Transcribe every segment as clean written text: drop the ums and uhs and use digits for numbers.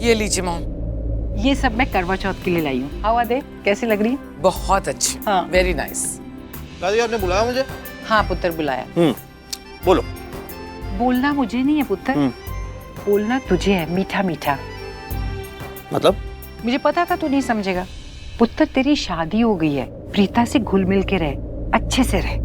ये लीजिए मॉम। ये सब मैं करवा चौथ के लिए लाई हूँ। हवा दे, कैसी लग रही है? बहुत अच्छी, हाँ। Very nice. दादी आपने बुलाया मुझे? हाँ पुत्र बुलाया। बोलो। बोलना मुझे नहीं है पुत्र, बोलना तुझे है, मीठा मीठा। मतलब? मुझे पता था तू नहीं समझेगा। पुत्र तेरी शादी हो गई है, प्रीता से घुल मिल के रहे, अच्छे से रहे।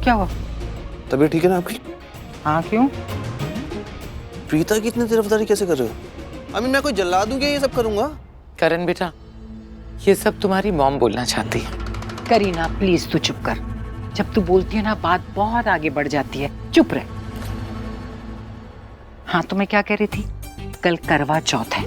क्या हुआ? तबीयत ठीक है ना आपकी? हाँ क्यों? प्रीता की इतनी तरफदारी कैसे कर रहे हो? मैं कोई जल्लाद हूँ क्या ये सब करूंगा? करण बेटा, ये सब तुम्हारी मॉम बोलना चाहती है। करीना प्लीज तू चुप कर। जब तू बोलती है ना बात बहुत आगे बढ़ जाती है, चुप रह। हाँ तो मैं क्या कह रही थी, कल करवा चौथ है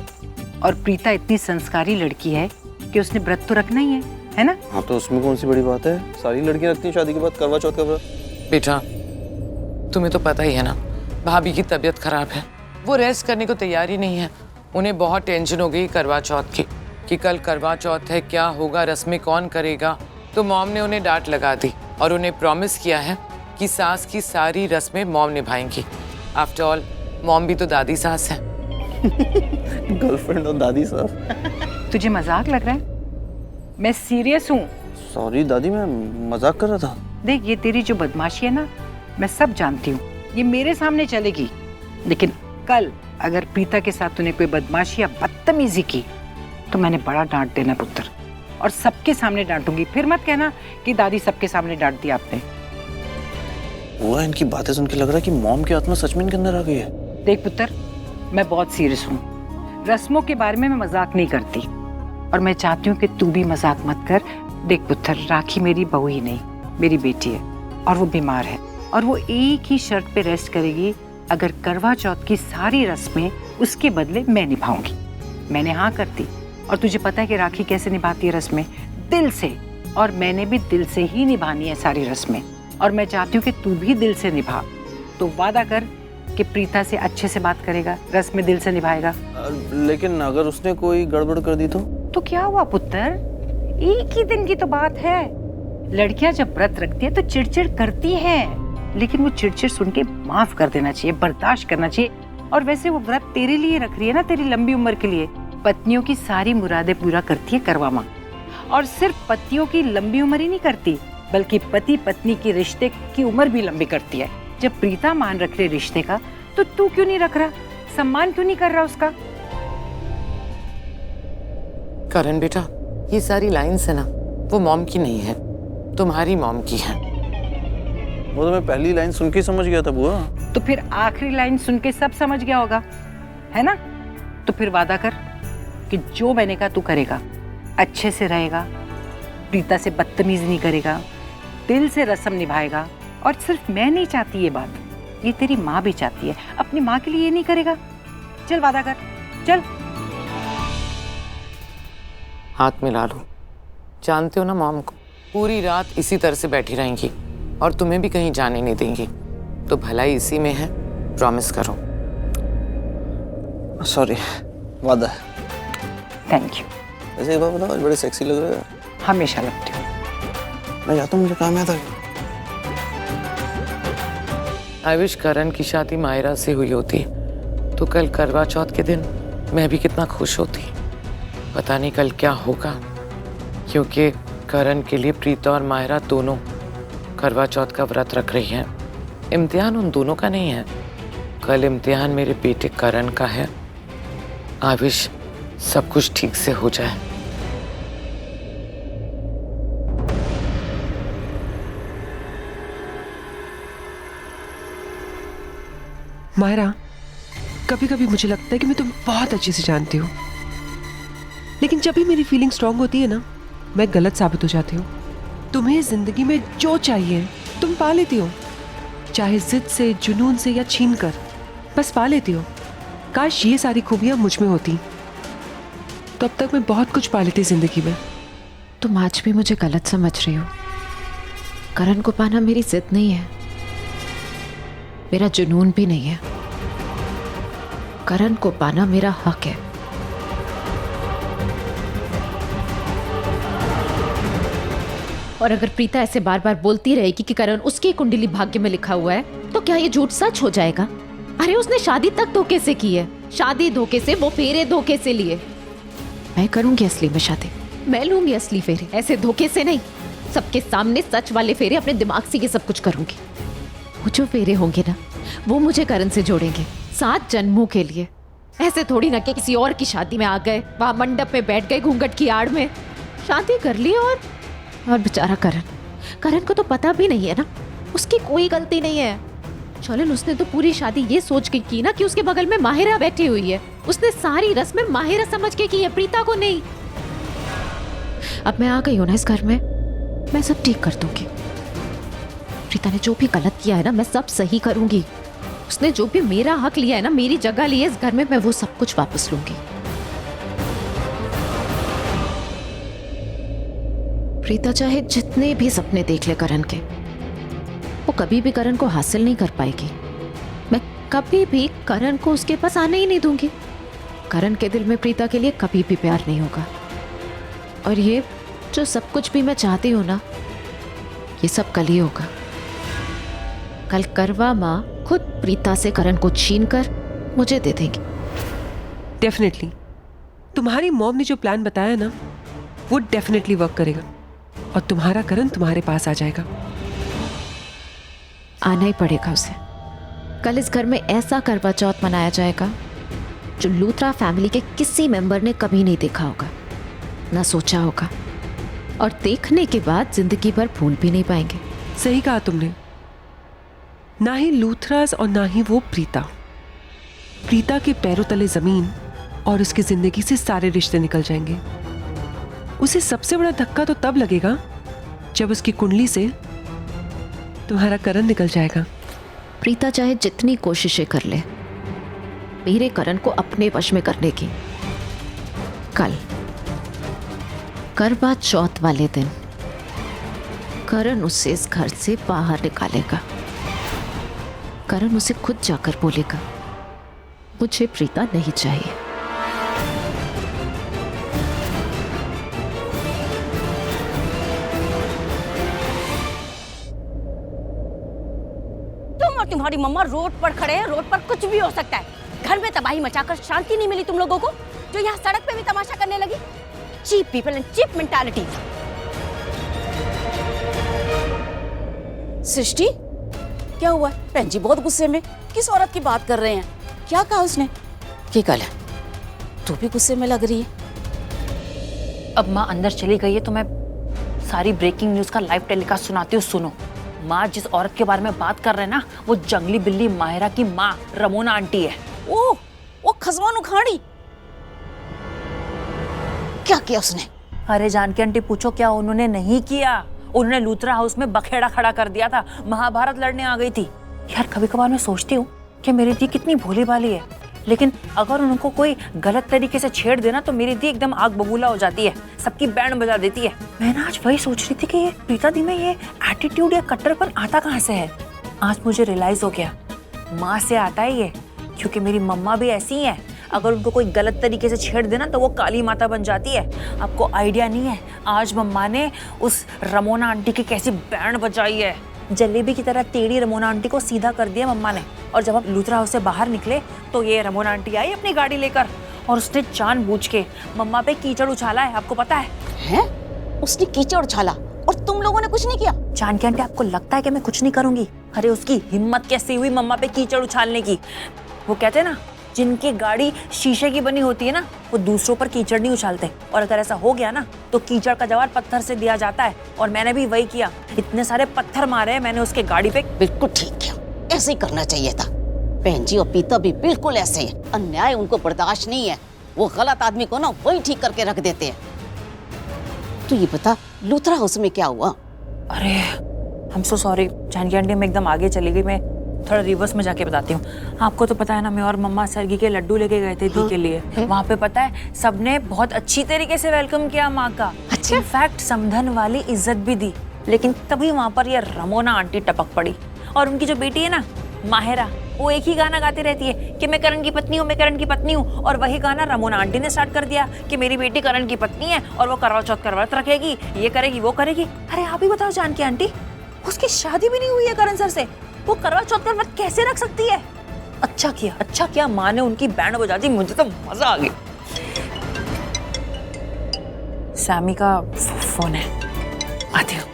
और प्रीता इतनी संस्कारी लड़की है कि उसने व्रत तो रखना ही है ना? हाँ तो उसमें कौन सी बड़ी बात है, सारी लड़कियां रखती हैं शादी के बाद करवा चौथ का व्रत। बेटा तुम्हें तो पता ही है ना, भाभी की तबीयत खराब है, वो रेस्ट करने को तैयार ही नहीं है। उन्हें बहुत टेंशन हो गई करवा चौथ की कि कल करवा चौथ है, क्या होगा, रस्में कौन करेगा। तो मॉम ने उन्हें डांट लगा दी और उन्हें प्रॉमिस किया है कि सास की सारी रस्में मॉम निभाएंगी। आफ्टर ऑल मॉम भी तो दादी सास है। गर्लफ्रेंड और दादी सास। तुझे मजाक लग रहा है? मैं सीरियस हूँ। सॉरी दादी, मैं मजाक कर रहा था। देख ये तेरी जो बदमाशी है ना, मैं सब जानती हूँ, ये मेरे सामने चलेगी, लेकिन कल अगर प्रीता के साथ तूने कोई बदमाशी या बदतमीजी की तो मैंने बड़ा डांट देना पुत्र, और सबके सामने डांटूंगी। फिर मत कहना कि दादी सबके सामने डांट दिया आपने। वो इनकी बातें सुन के लग रहा है कि मॉम की आत्मा सच में इनके अंदर आ गई है। देख पुत्र, मैं बहुत सीरियस हूँ, रस्मों के बारे में मैं मजाक नहीं करती, और मैं चाहती हूँ कि तू भी मजाक मत कर। देख पुत्र, राखी मेरी बहू ही नहीं, मेरी बेटी है, और वो बीमार है, और वो एक ही शर्त पे रेस्ट करेगी, अगर करवा चौथ की सारी रस्में उसके बदले मैं निभाऊंगी। मैंने हाँ कर दी, और तुझे पता है कि राखी कैसे निभाती है रस्में, दिल से, और मैंने भी दिल से ही निभानी है सारी रस्में, और मैं चाहती हूँ कि तू भी दिल से निभा। तो वादा कर कि प्रीता से अच्छे से बात करेगा, रस्में दिल से निभाएगा। लेकिन अगर उसने कोई गड़बड़ कर दी तो क्या हुआ पुत्र, एक ही दिन की तो बात है। लड़कियां जब व्रत रखती है तो चिड़चिड़ करती हैं, लेकिन वो चिड़चिड़ सुन के माफ कर देना चाहिए, बर्दाश्त करना चाहिए। और वैसे वो व्रत तेरे लिए रख रही है ना, तेरी लंबी उम्र के लिए। पत्नियों की सारी मुरादें पूरा करती है करवा माँ, और सिर्फ पतियों की लंबी उम्र ही नहीं करती, बल्कि पति पत्नी की रिश्ते की उम्र भी लंबी करती है। जब प्रीता मान रख रही रिश्ते का, तो तू क्यों नहीं रख रहा, सम्मान क्यों नहीं कर रहा उसका? करण बेटा, ये सारी लाइन्स है ना, वो मॉम की नहीं है, तुम्हारी मॉम की है। वो तो मैं पहली लाइन सुन के समझ गया था बुआ। तो फिर आखिरी लाइन सुन के सब समझ गया होगा, है ना? तो फिर वादा कर कि जो मैंने कहा तू करेगा, अच्छे से रहेगा, प्रीता से बदतमीजी नहीं करेगा, दिल से रस्म निभाएगा। और सिर्फ मैं नहीं चाहती ये बात, ये तेरी माँ भी चाहती है। अपनी माँ के लिए ये नहीं करेगा? चल वादा कर, चल। हाथ मिला लो। जानते हो ना मॉम को, पूरी रात इसी तरह से बैठी रहेंगी और तुम्हें भी कहीं जाने नहीं देंगी। तो भलाई इसी में है, प्रॉमिस करो। सॉरी, वादा। Thank you. ऐसे एक बात बताओ, आज बड़े सेक्सी लग रहे हो। हमेशा लगती हूँ। मैं जाता हूँ, मुझे काम है था। आई विश करण की शादी मायरा से हुई होती तो कल करवा चौथ के दिन मैं भी कितना खुश होती। पता नहीं कल क्या होगा, क्योंकि करण के लिए प्रीता और मायरा दोनों करवा चौथ का व्रत रख रही हैं। इम्तिहान उन दोनों का नहीं है, कल इम्तिहान मेरे बेटे करण का है। आई विश सब कुछ ठीक से हो जाए। मायरा, कभी कभी मुझे लगता है कि मैं तुम्हें बहुत अच्छे से जानती हूँ, लेकिन जब भी मेरी फीलिंग स्ट्रांग होती है ना, मैं गलत साबित हो जाती हूँ। तुम्हें जिंदगी में जो चाहिए तुम पा लेती हो, चाहे जिद से, जुनून से या छीन कर, बस पा लेती हो। काश ये सारी खूबियां मुझ में होती, तो अब तक मैं बहुत कुछ पा लेती जिंदगी में। तुम आज भी मुझे गलत समझ रही हो। करण को पाना मेरी जिद नहीं है, मेरा जुनून भी नहीं है। करण को पाना मेरा हक है। और अगर प्रीता ऐसे बार बार बोलती रहेगी कि करण उसकी कुंडली भाग्य में लिखा हुआ है, तो क्या ये झूठ सच हो जाएगा? अरे उसने शादी तक धोखे से की है, शादी धोखे से, वो फेरे धोखे से लिए। मैं करूंगी असली में शादी, मैं लूंगी असली फेरे, ऐसे धोखे से नहीं। सबके सामने सच वाले फेरे, अपने दिमाग से ये सब कुछ करूंगी। वो जो फेरे होंगे ना, वो मुझे करण से जोड़ेंगे 7 जन्मों के लिए। ऐसे थोड़ी ना कि किसी और की शादी में आ गए, वहां मंडप में बैठ गए घूंघट की आड़ में, शादी कर ली। और बेचारा करण को तो पता भी नहीं है ना, उसकी कोई गलती नहीं है। चलन उसने तो पूरी शादी ये सोच के की ना कि उसके बगल में माहिरा बैठी हुई है। उसने सारी रस्में माहिरा समझ के की है, प्रीता को नहीं। अब मैं आ गई हूं ना इस घर में, मैं सब ठीक कर दूंगी। प्रीता ने जो भी गलत किया है ना, मैं सब सही करूंगी। उसने जो भी मेरा हक लिया है ना, मेरी जगह ली है इस घर में, मैं वो सब कुछ वापस लूंगी। प्रीता चाहे जितने भी सपने देख ले करण के, वो कभी भी करण को हासिल नहीं कर पाएगी। मैं कभी भी करण को उसके पास आने ही नहीं दूंगी। करण के दिल में प्रीता के लिए कभी भी प्यार नहीं होगा। और ये जो सब कुछ भी मैं चाहती हूं ना, ये सब कल ही होगा। कल करवा माँ खुद प्रीता से करण को छीन कर मुझे दे देंगी। डेफिनेटली तुम्हारी मॉम ने जो प्लान बताया ना, वो डेफिनेटली वर्क करेगा और तुम्हारा करण तुम्हारे पास आ जाएगा। आना ही पड़ेगा उसे। कल इस घर में ऐसा करवा चौथ मनाया जाएगा जो लूथरा फैमिली के किसी मेंबर ने कभी नहीं देखा होगा, ना सोचा होगा, और देखने के बाद जिंदगी भर भूल भी नहीं पाएंगे। सही कहा तुमने। ना ही लूथरास और ना ही वो प्रीता। प्रीता के पैरों तले जमीन और उसकी जिंदगी से सारे रिश्ते निकल जाएंगे। उसे सबसे बड़ा धक्का तो तब लगेगा जब उसकी कुंडली से तुम्हारा करण निकल जाएगा। प्रीता चाहे जितनी कोशिशें कर ले मेरे करण को अपने वश में करने की, कल करवा चौथ वाले दिन करण उसे इस घर से बाहर निकालेगा। करण उसे खुद जाकर बोलेगा, मुझे प्रीता नहीं चाहिए। तुम और तुम्हारी मम्मा रोड पर खड़े हैं, रोड पर कुछ भी हो सकता है। घर में तबाही मचाकर शांति नहीं मिली तुम लोगों को, जो यहाँ सड़क पे भी तमाशा करने लगी। Cheap people and cheap mentality. Srishti, क्या हुआ? बहन जी बहुत गुस्से में, किस औरत की बात कर रहे हैं? क्या कहा उसने? क्या गल है? तू भी गुस्से में लग रही है। अब माँ अंदर चली गई है तो मैं सारी ब्रेकिंग न्यूज का लाइव टेलीकास्ट सुनाती हूँ, सुनो। माँ जिस औरत के बारे में बात कर रहे हैं ना, वो जंगली बिल्ली माहिरा की माँ रमोना आंटी है। ओह, वो खजवान उखाड़ी। क्या किया उसने? अरे जानकी आंटी, पूछो क्या उन्होंने नहीं किया। उन्होंने लूथरा हाउस में बखेड़ा खड़ा कर दिया था, महाभारत लड़ने आ गई थी। यार कभी कभार मैं सोचती हूँ कि मेरी दी कितनी भोली भाली है, लेकिन अगर उनको कोई गलत तरीके से छेड़ देना तो मेरी दी एकदम आग बबूला हो जाती है, सबकी बैंड बजा देती है। मैं ना आज वही सोच रही थी कि ये प्रीता दी में ये एटीट्यूड या कट्टरपन आता कहाँ से है। आज मुझे रियलाइज हो गया, माँ से आता है ये, क्योंकि मेरी मम्मा भी ऐसी ही है। अगर उनको कोई गलत तरीके से छेड़ देना तो वो काली माता बन जाती है। आपको आइडिया नहीं है आज मम्मा ने उस रमोना आंटी की कैसी बैंड बजाई है। जलेबी की तरह टेढ़ी रमोना आंटी को सीधा कर दिया मम्मा ने। और जब हम लूथरा हाउस से बाहर निकले तो ये रमोना आंटी आई अपनी गाड़ी लेकर और उसने जानबूझ के मम्मा पे कीचड़ उछाला है, आपको पता है? हैं? उसने कीचड़ उछाला और तुम लोगों ने कुछ नहीं किया? जानकी आंटी, आपको लगता है कि मैं कुछ नहीं करूंगी? अरे उसकी हिम्मत कैसे हुई मम्मा पे कीचड़ उछालने की। वो कहते हैं ना, जिनकी गाड़ी शीशे की बनी होती है ना, वो दूसरों पर कीचड़ नहीं उछालते। और अगर ऐसा हो गया ना तो कीचड़ का जवाब पत्थर से दिया जाता है। और मैंने भी वही किया, इतने सारे पत्थर मारे हैं मैंने उसके गाड़ी पे। बिल्कुल ठीक किया, ऐसे ही करना चाहिए था। बहन जी और पीता भी बिल्कुल ऐसे है, अन्याय उनको बर्दाश्त नहीं है। वो गलत आदमी को ना वही ठीक करके रख देते हैं। तो ये बता, लूथरा हाउस में क्या हुआ? अरे I am so sorry Janaki aunty, मैं एकदम आगे चली गई। मैं थोड़ा रिवर्स में जाके बताती हूँ। आपको तो पता है ना, मैं और मम्मा सरगी के लड्डू लेके गए थे दी के लिए। वहाँ पे पता है सबने बहुत अच्छी तरीके से वेलकम किया माँ का। अच्छा? इनफैक्ट समधन वाली इज्जत भी दी। लेकिन तभी वहाँ पर ये रमोना आंटी टपक पड़ी। और उनकी जो बेटी है ना माहिरा, वो एक ही गाना गाती रहती है कि मैं करण की पत्नी हूँ, मैं करण की पत्नी हूँ। और वही गाना रमोना आंटी ने स्टार्ट कर दिया कि मेरी बेटी करण की पत्नी है और वो करवा चौथ का व्रत रखेगी, ये करेगी वो करेगी। अरे आप ही बताओ जानकी आंटी, उसकी शादी भी नहीं हुई है करण सर से, वो करवा चौथ का व्रत कैसे रख सकती है? अच्छा किया माँ ने उनकी बैंड बजा दी, मुझे तो मजा आ गया। सैमी का फोन है, आती हूँ।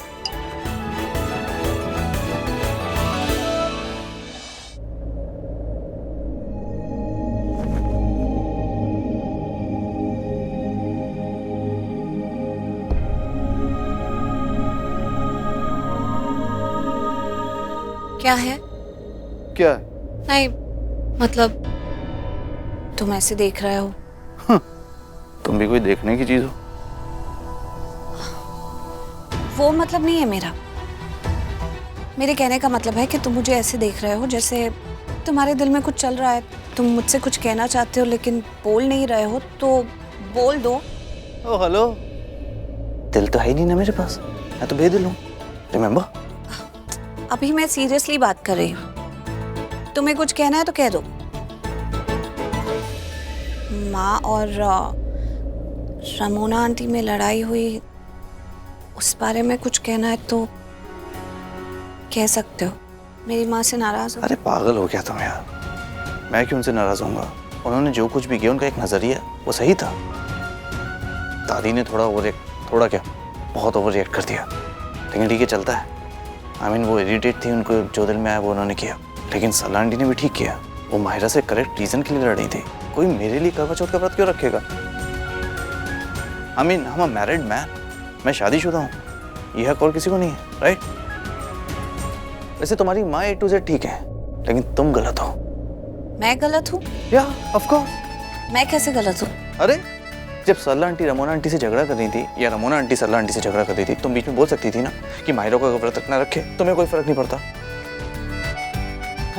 क्या है? क्या है? नहीं मतलब तुम ऐसे देख रहे हो। तुम भी कोई देखने की चीज हो? वो मतलब नहीं है मेरा। मेरे कहने का मतलब है कि तुम मुझे ऐसे देख रहे हो जैसे तुम्हारे दिल में कुछ चल रहा है, तुम मुझसे कुछ कहना चाहते हो लेकिन बोल नहीं रहे हो, तो बोल दो। ओ हेलो, दिल तो है ही नहीं ना मेरे पास, मैं तो बेदिल हूँ, रिमेम्बर? अभी मैं सीरियसली बात कर रही हूँ। तुम्हें कुछ कहना है तो कह दो। माँ और रमोना आंटी में लड़ाई हुई, उस बारे में कुछ कहना है तो कह सकते हो। मेरी माँ से नाराज हो? अरे पागल हो गया तुम यार, मैं क्यों उनसे नाराज होऊंगा? उन्होंने जो कुछ भी किया उनका एक नजरिया वो सही था। दादी ने थोड़ा क्या बहुत ओवर रिएक्ट कर दिया, लेकिन ठीक है, चलता है। वो इरिटेट थी, उनको जो दिल में आया वो उन्होंने किया, लेकिन सरला आंटी ने भी ठीक किया। वो माहिरा से करेक्ट रीजन के लिए लड़ी थी। कोई मेरे लिए करवा चौथ का व्रत क्यों रखेगा? I am a married man, मैं शादीशुदा हूँ, यह हक और किसी को नहीं है, राइट? वैसे तुम्हारी माँ A to Z ठीक है, लेकिन तुम गलत हो। मैं गलत हूँ? या ऑफ कोर्स। मैं कैसे गलत हूँ? अरे जब सरला आंटी रमोना आंटी से झगड़ा कर रही थी या रमोना आंटी सरला आंटी से झगड़ा कर रही थी, तुम बीच में बोल सकती थी ना कि माहिरा को व्रत रखना रखे, तुम्हें कोई फर्क नहीं पड़ता।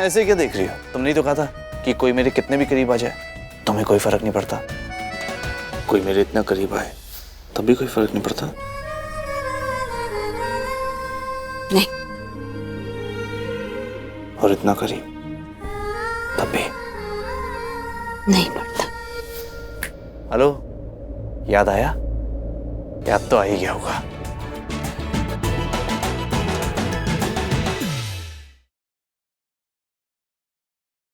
ऐसे क्या देख रही हो? तुमने ही तो कहा था कि कोई मेरे कितने भी करीब आ जाए तुम्हें कोई फर्क नहीं पड़ता। कोई मेरे इतना करीब आए तब भी कोई फर्क नहीं पड़ता। नहीं। और इतना करीब तब भी नहीं पड़ता। हेलो, याद आया? याद तो आ ही गया होगा।